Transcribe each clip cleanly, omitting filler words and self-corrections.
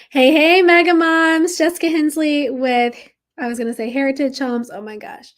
Hey, hey, Mega Moms, Jessica Hensley with, I was going to say Heritage Homes. Oh my gosh.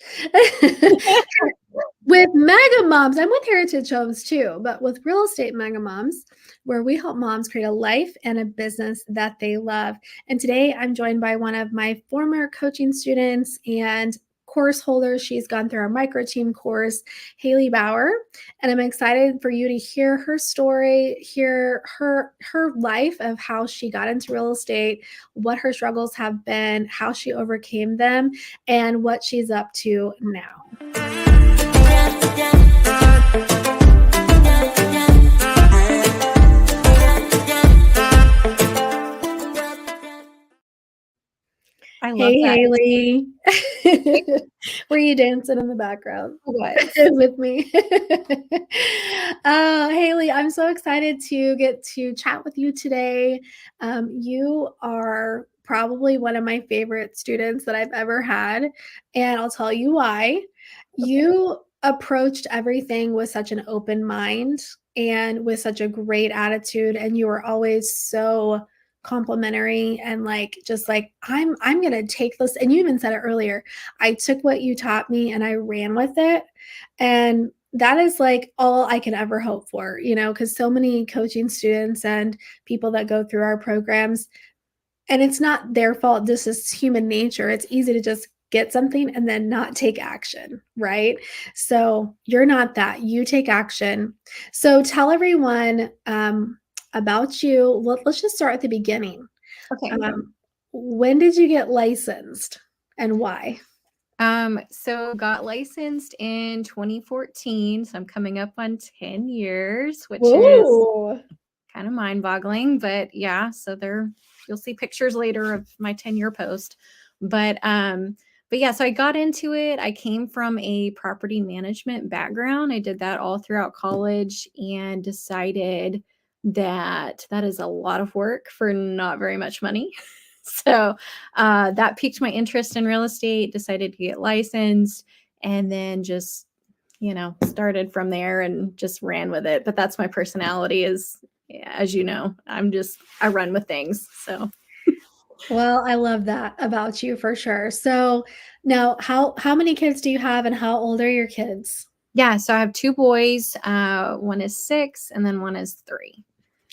With Mega Moms, I'm with Heritage Homes too, but with Real Estate Mega Moms, where we help moms create a life and a business that they love. And today I'm joined by one of my former coaching students and course holders. She's gone through our micro team course, Haliegh Bower, and I'm excited for you to hear her story, hear her life of how she got into real estate, what her struggles have been, how she overcame them, and what she's up to now. I love Hey, that. Haliegh. Were you dancing in the background What? with me? Haliegh, I'm so excited to get to chat with you today. You are probably one of my favorite students that I've ever had, and I'll tell you why. You approached everything with such an open mind and with such a great attitude, and you were always so complimentary and just like I'm gonna take this. And you even said it earlier, I took what you taught me and I ran with it. And that is like all I can ever hope for, because so many coaching students and people that go through our programs, and it's not their fault, this is human nature. It's easy to just get something and then not take action, right? So you're not that. You take action. So tell everyone about you. Let's just start at the beginning. Okay. When did you get licensed and why? So got licensed in 2014. So I'm coming up on 10 years, which is Whoa. kind of mind-boggling. But yeah, so you'll see pictures later of my 10-year post. But yeah, so I got into it. I came from a property management background. I did that all throughout college and decided that is a lot of work for not very much money. So that piqued my interest in real estate, decided to get licensed, and then just, started from there and just ran with it. But that's my personality is, as you know, I run with things. So. Well, I love that about you for sure. So now how many kids do you have and how old are your kids? Yeah, so I have two boys. One is 6 and then one is 3.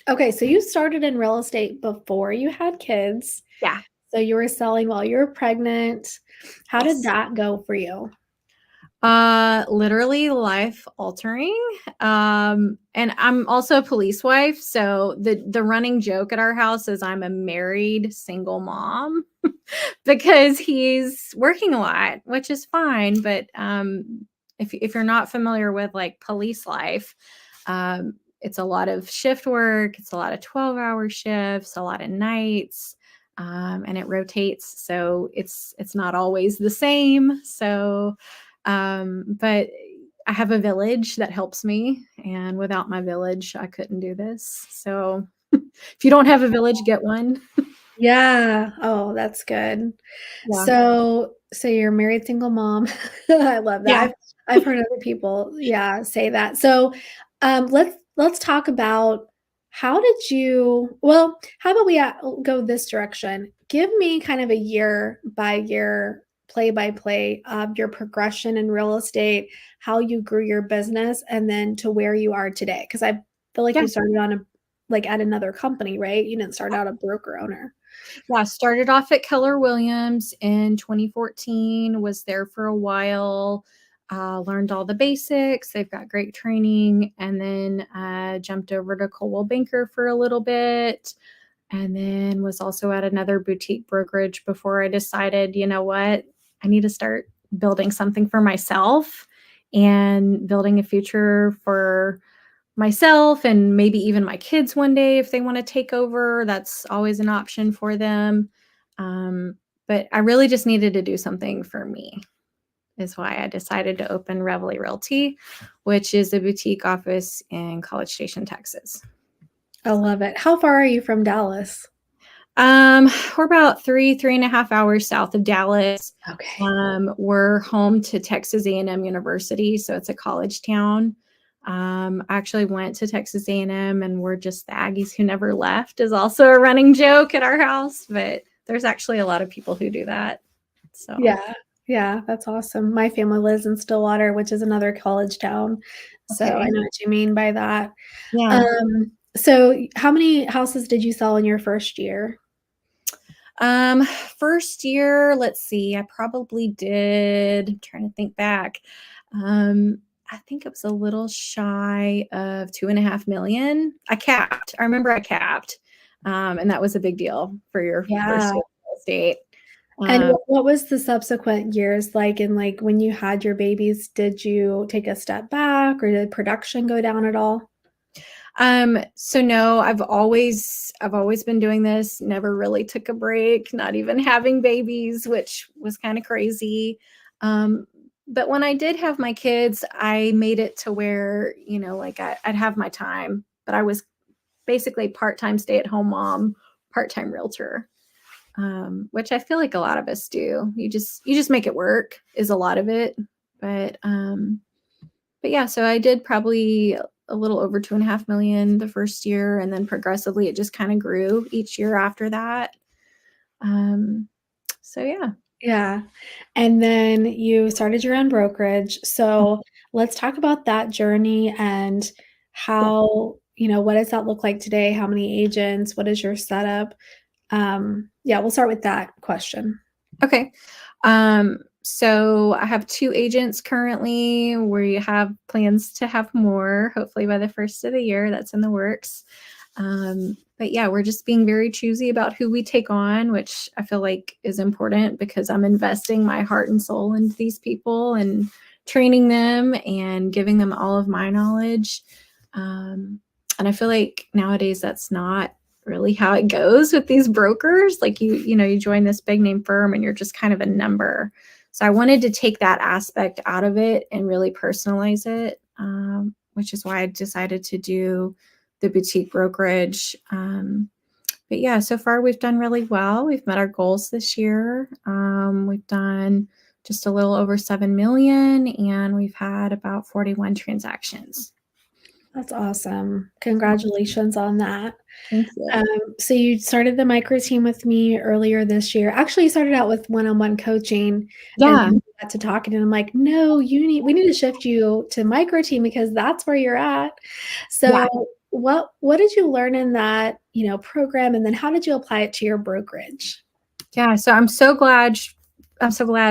Okay, so you started in real estate before you had kids. Yeah. So you were selling while you were pregnant. How did that go for you? Literally life altering. And I'm also a police wife. So the running joke at our house is I'm a married single mom because he's working a lot, which is fine. But if you're not familiar with like police life, it's a lot of shift work. It's a lot of 12-hour shifts, a lot of nights, and it rotates. So it's not always the same. So, but I have a village that helps me. And without my village, I couldn't do this. So if you don't have a village, get one. Yeah. Oh, that's good. Yeah. So you're a married single mom. I love that. Yeah. I've heard other people, say that. So, let's talk about how about we go this direction? Give me kind of a year by year, play by play of your progression in real estate, how you grew your business, and then to where you are today. Because I feel like Yeah. you started at another company, right? You didn't start out a broker owner. Yeah, started off at Keller Williams in 2014, was there for a while, learned all the basics. They've got great training. And then jumped over to Coldwell Banker for a little bit. And then was also at another boutique brokerage before I decided, you know what, I need to start building something for myself and building a future for myself and maybe even my kids one day if they want to take over. That's always an option for them. But I really just needed to do something for me, is why I decided to open Reveille Realty, which is a boutique office in College Station, Texas. I love it. How far are you from Dallas? We're about 3.5 hours south of Dallas. Okay. We're home to Texas A&M University, so it's a college town. I actually went to Texas A&M, and we're just the Aggies who never left is also a running joke at our house, but there's actually a lot of people who do that. So Yeah. Yeah, that's awesome. My family lives in Stillwater, which is another college town. So I okay. know what you mean by that. Yeah. So how many houses did you sell in your first year? First year, let's see, I probably did, I'm trying to think back. I think it was a little shy of 2.5 million. I remember I capped. And that was a big deal for your first Yeah. year of real estate. And Um, what was the subsequent years like? And like when you had your babies, did you take a step back or did production go down at all? so no, I've always been doing this, never really took a break, not even having babies, which was kind of crazy. Um, but when I did have my kids, I made it to where, like I'd have my time, but I was basically part-time stay-at-home mom, part-time realtor. Which I feel like a lot of us do. You just make it work is a lot of it. But yeah, so I did probably a little over 2.5 million the first year, and then progressively it just kind of grew each year after that. Um, so yeah. Yeah. And then you started your own brokerage. So let's talk about that journey and Yeah. how, what does that look like today? How many agents? What is your setup? Yeah, we'll start with that question. Okay. So I have 2 agents currently. We have plans to have more, hopefully by the first of the year. That's in the works. But yeah, we're just being very choosy about who we take on, which I feel like is important because I'm investing my heart and soul into these people and training them and giving them all of my knowledge. And I feel like nowadays that's not really how it goes with these brokers. Like you join this big name firm and you're just kind of a number. So I wanted to take that aspect out of it and really personalize it, which is why I decided to do the boutique brokerage. But yeah, so far we've done really well. We've met our goals this year. We've done just a little over 7 million, and we've had about 41 transactions. That's awesome. Congratulations on that. Thank you. So you started the micro team with me earlier this year. Actually, you started out with one-on-one coaching, and Yeah, then we got to talking, and I'm like, no, we need to shift you to micro team because that's where you're at. yeah. So what did you learn in that, program, and then how did you apply it to your brokerage? Yeah, so I'm so glad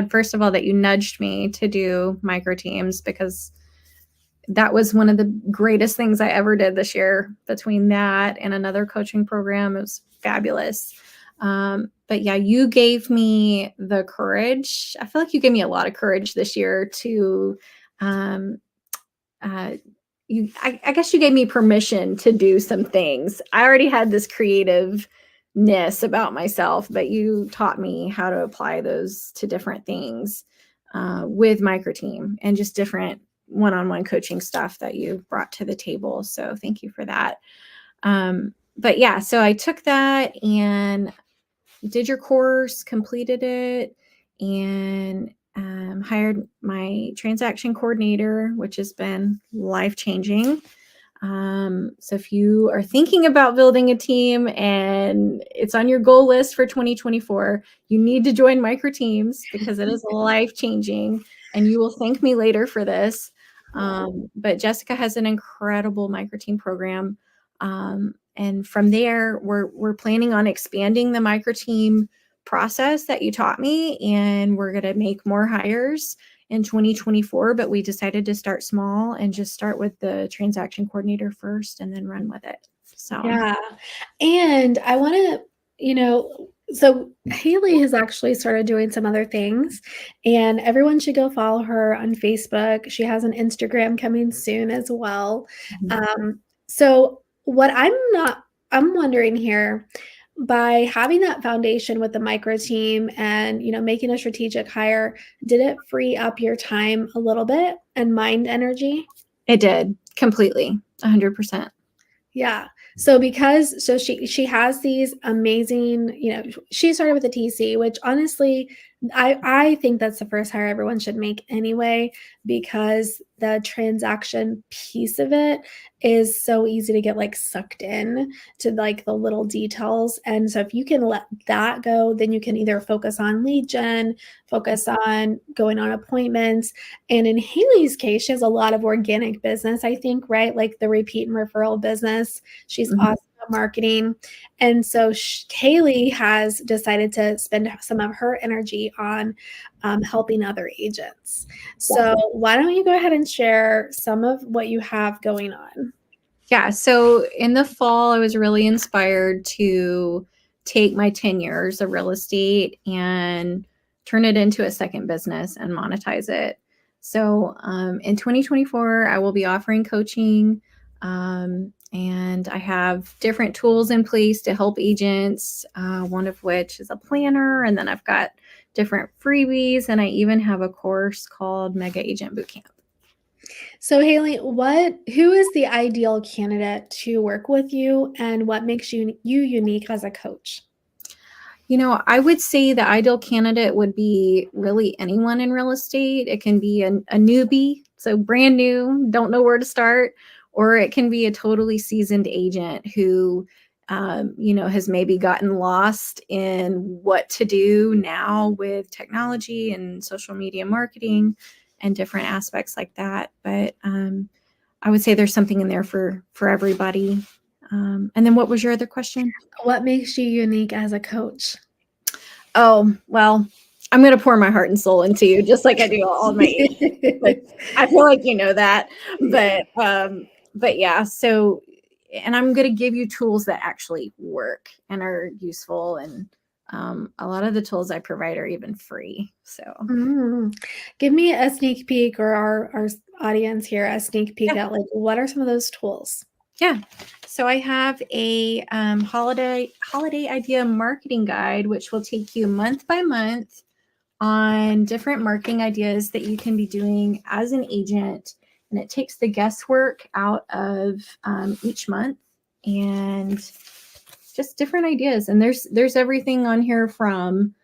first of all that you nudged me to do micro teams because that was one of the greatest things I ever did this year. Between that and another coaching program, it was fabulous. But yeah, you gave me the courage. I feel like you gave me a lot of courage this year to um, uh, I guess you gave me permission to do some things. I already had this creativeness about myself, but you taught me how to apply those to different things with micro team and just different one-on-one coaching stuff that you brought to the table. So thank you for that. But yeah, so I took that and did your course, completed it, and hired my transaction coordinator, which has been life changing. So if you are thinking about building a team and it's on your goal list for 2024, you need to join micro teams because it is life changing, and you will thank me later for this. But Jessica has an incredible micro team program. And from there, we're planning on expanding the micro team process that you taught me, and we're going to make more hires in 2024, but we decided to start small and just start with the transaction coordinator first and then run with it. So, Yeah. And I want to, so Haliegh has actually started doing some other things, and everyone should go follow her on Facebook. She has an Instagram coming soon as well. Um, so what I'm wondering here, by having that foundation with the micro team and, making a strategic hire, did it free up your time a little bit and mind energy? it did completely 100%. Yeah. So she has these amazing, she started with a TC, which honestly, I think that's the first hire everyone should make anyway, because the transaction piece of it is so easy to get like sucked in to like the little details. And so if you can let that go, then you can either focus on lead gen, focus on going on appointments. And in Halegh's case, she has a lot of organic business, I think, right? Like the repeat and referral business. She's Mhm. awesome at marketing. And so Haliegh has decided to spend some of her energy on helping other agents. So why don't you go ahead and share some of what you have going on? Yeah. So in the fall, I was really inspired to take my 10 years of real estate and turn it into a second business and monetize it. So in 2024, I will be offering coaching. And I have different tools in place to help agents, one of which is a planner. And then I've got different freebies. And I even have a course called Mega Agent Bootcamp. So Haliegh, who is the ideal candidate to work with you, and what makes you unique as a coach? You know, I would say the ideal candidate would be really anyone in real estate. It can be a newbie, so brand new, don't know where to start, or it can be a totally seasoned agent who, has maybe gotten lost in what to do now with technology and social media marketing and different aspects like that. But I would say there's something in there for everybody. And then what was your other question? What makes you unique as a coach? Oh, well, I'm going to pour my heart and soul into you, just like I do all my agents. Like, I feel like you know that, but yeah. So, and I'm going to give you tools that actually work and are useful, and a lot of the tools I provide are even free. So, Give me a sneak peek, or our audience here a sneak peek yeah. at like what are some of those tools? Yeah. So I have a holiday idea marketing guide, which will take you month by month on different marketing ideas that you can be doing as an agent. And it takes the guesswork out of each month and just different ideas. And there's everything on here from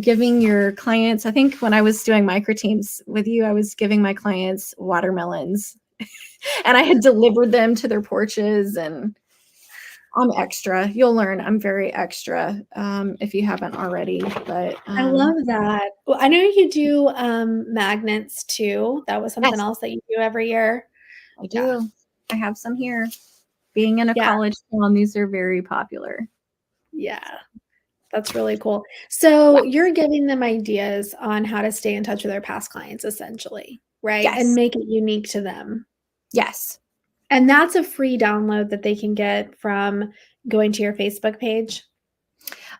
giving your clients. I think when I was doing micro teams with you, I was giving my clients watermelons and I had delivered them to their porches, and I'm extra. You'll learn I'm very extra if you haven't already. But I love that. Well, I know you do magnets too. That was something yes, else that you do every year. I Yeah. do. I have some here. Being in a Yeah. college town, these are very popular. Yeah. That's really cool. So Yeah. you're giving them ideas on how to stay in touch with their past clients essentially, right? And Yes. make it unique to them. Yes. And that's a free download that they can get from going to your Facebook page.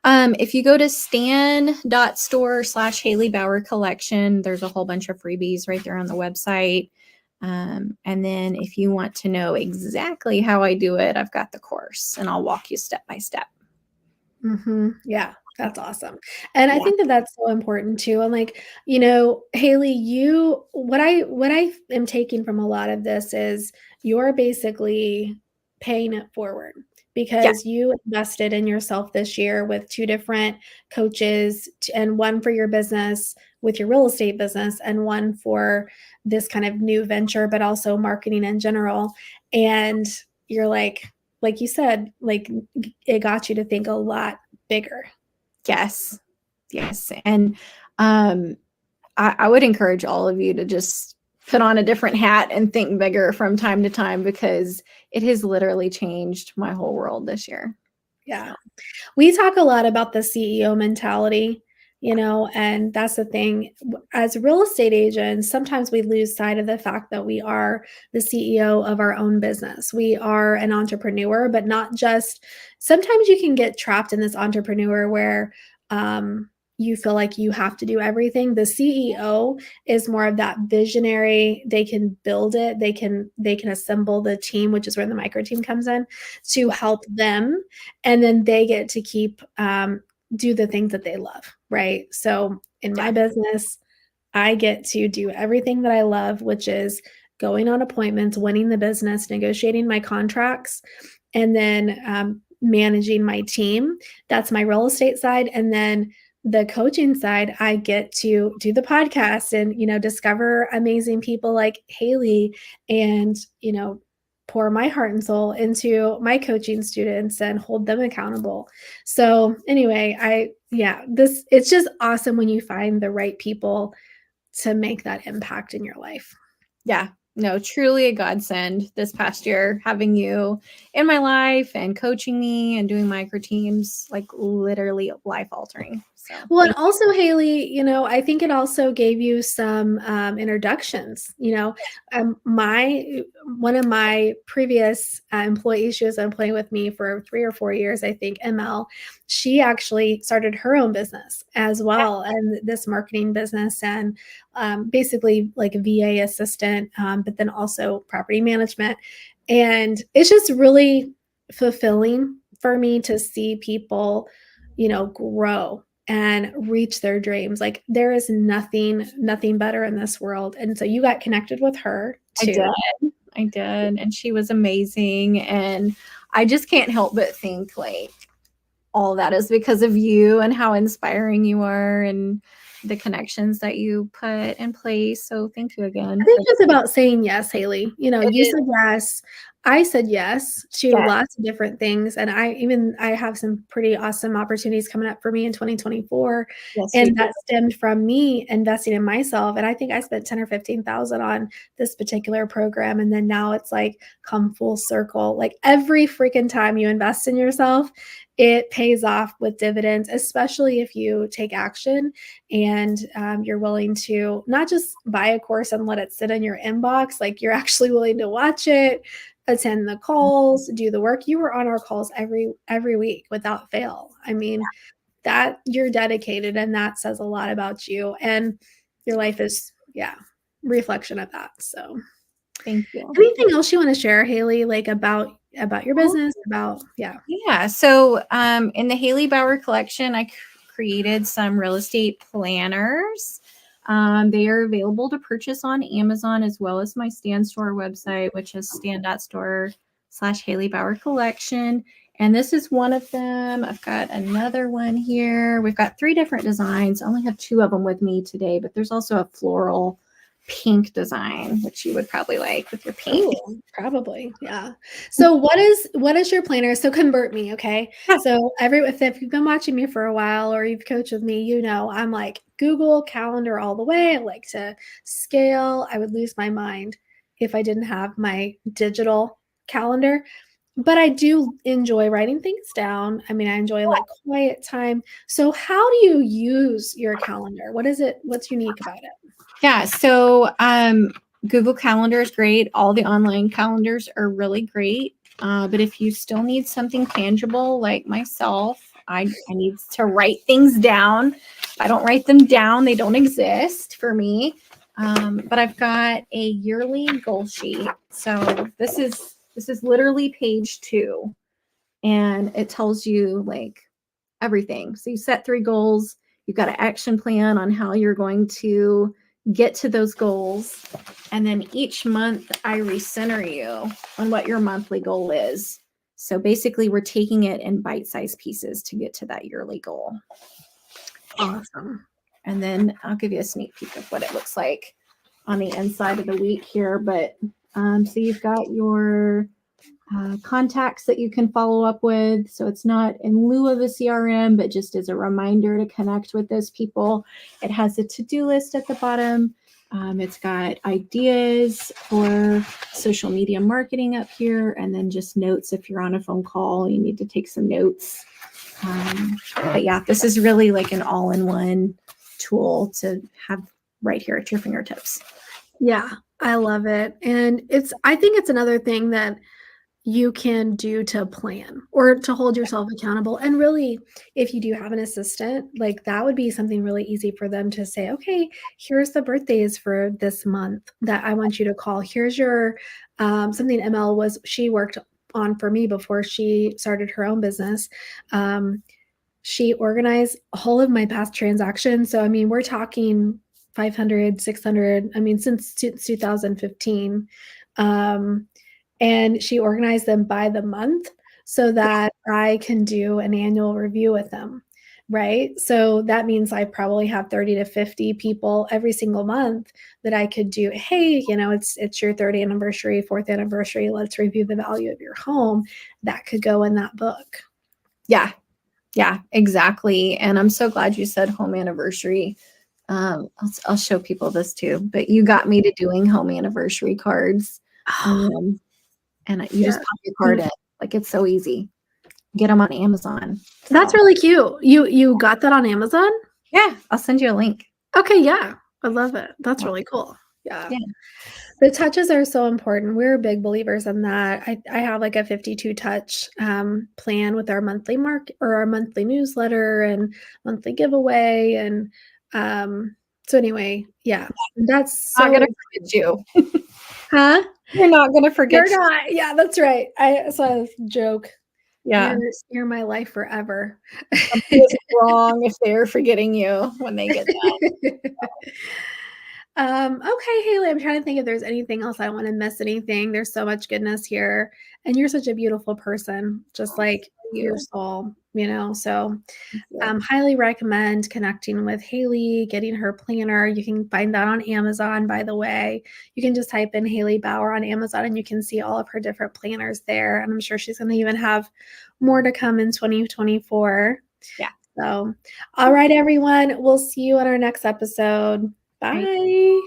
If you go to stan.store/Haleigh Bower Collection, there's a whole bunch of freebies right there on the website. And then if you want to know exactly how I do it, I've got the course and I'll walk you step by step. Yeah, that's awesome. And I Yeah. think that that's so important too. And like, Haliegh, what I am taking from a lot of this is you're basically paying it forward Yes. because you invested in yourself this year with two different coaches and one for your business with your real estate business and one for this kind of new venture, but also marketing in general. And you're like you said, like it got you to think a lot bigger. Yes. Yes. And I would encourage all of you to just put on a different hat and think bigger from time to time, because it has literally changed my whole world this year. Yeah. So, We talk a lot about the CEO mentality, and that's the thing. As real estate agents, sometimes we lose sight of the fact that we are the CEO of our own business. We are an entrepreneur, but not just, sometimes you can get trapped in this entrepreneur where, you feel like you have to do everything. The CEO is more of that visionary. They can build it. They can assemble the team, which is where the micro team comes in, to help them, and then they get to keep do the things that they love, right? So in my yeah. business, I get to do everything that I love, which is going on appointments, winning the business, negotiating my contracts, and then managing my team. That's my real estate side. And then the coaching side, I get to do the podcast and, discover amazing people like Haliegh and, pour my heart and soul into my coaching students and hold them accountable. So anyway, it's just awesome when you find the right people to make that impact in your life. Yeah, no, truly a godsend this past year, having you in my life and coaching me and doing micro teams, like literally life altering. So, well, and also Haliegh, I think it also gave you some introductions. One of my previous employees, she was employing with me for 3 or 4 years, I think, ML. She actually started her own business as well, and this marketing business, and basically like a VA assistant, but then also property management. And it's just really fulfilling for me to see people, grow and reach their dreams. Like there is nothing better in this world. And so you got connected with her too. I did. And she was amazing. And I just can't help but think like all that is because of you and how inspiring you are and the connections that you put in place. So thank you again. I think it's about saying yes, Haliegh. It You is. said yes. I said yes to Yeah. lots of different things. And I have some pretty awesome opportunities coming up for me in 2024. Yes, And that stemmed from me investing in myself. And I think I spent 10 or 15,000 on this particular program. And then now it's like come full circle. Like every freaking time you invest in yourself, it pays off with dividends, especially if you take action and you're willing to not just buy a course and let it sit in your inbox, like you're actually willing to watch it, attend the calls, do the work. You were on our calls every week without fail. I mean, that you're dedicated, and that says a lot about you, and your life is reflection of that. So thank you. anything else you want to share, Haliegh, like about your business, Yeah. So in the Haleigh Bower Collection, I created some real estate planners. They are available to purchase on Amazon as well as my Stand Store website, which is stand.store/Haleigh Bower Collection. And this is one of them. I've got another one here. We've got 3 different designs. I only have 2 of them with me today, but there's also a floral pink design, which you would probably like with your pink. Ooh, probably. Yeah. So what is your planner? So convert me. Okay. Yeah. So if you've been watching me for a while or you've coached with me, I'm like Google Calendar all the way. I like to scale. I would lose my mind if I didn't have my digital calendar, but I do enjoy writing things down. I mean, I enjoy like quiet time. So how do you use your calendar? What's unique about it? Yeah. So Google Calendar is great. All the online calendars are really great. But if you still need something tangible, like myself, I need to write things down. If I don't write them down, they don't exist for me. But I've got a yearly goal sheet. So this is literally page 2, and it tells you like everything. So you set 3 goals. You've got an action plan on how you're going to get to those goals. And then each month I recenter you on what your monthly goal is. So basically we're taking it in bite-sized pieces to get to that yearly goal. Awesome. And then I'll give you a sneak peek of what it looks like on the inside of the week here. But so you've got your contacts that you can follow up with. So it's not in lieu of a CRM, but just as a reminder to connect with those people. It has a to-do list at the bottom. It's got ideas for social media marketing up here, and then just notes if you're on a phone call, you need to take some notes. But yeah, this is really like an all-in-one tool to have right here at your fingertips. Yeah, I love it. And I think it's another thing that you can do to plan or to hold yourself accountable. And really, if you do have an assistant, like that would be something really easy for them to say, okay, here's the birthdays for this month that I want you to call. Here's your something she worked on for me before she started her own business. She organized all of my past transactions. So, I mean, we're talking 500, 600, I mean, since 2015. And she organized them by the month so that I can do an annual review with them. right? So that means I probably have 30 to 50 people every single month that I could do, hey, it's your 3rd anniversary, 4th anniversary, let's review the value of your home. That could go in that book. Yeah. Yeah, exactly. And I'm so glad you said home anniversary. I'll show people this too, but you got me to doing home anniversary cards. And you just Yeah. pop your card in. Like, it's so easy. Get them on Amazon. That's So, really cute. You got that on Amazon? yeah, I'll send you a link. Okay, yeah. I love it. That's Yeah. really cool. Yeah. Yeah. The touches are so important. We're big believers in that. I have like a 52 touch plan with our monthly or our monthly newsletter and monthly giveaway. And so anyway, yeah, that's Not gonna so forget you. huh? You're not gonna forget You're not. Yeah, that's right. I saw a joke. Yeah. You're my life forever. Something is wrong if they're forgetting you when they get that. Okay, Haleigh, I'm trying to think if there's anything else. I don't want to miss anything. There's so much goodness here. And you're such a beautiful person, just like your soul, So highly recommend connecting with Haleigh, getting her planner. You can find that on Amazon, by the way. You can just type in Haleigh Bower on Amazon and you can see all of her different planners there. And I'm sure she's going to even have more to come in 2024. Yeah. So, all right, everyone. We'll see you on our next episode. Bye.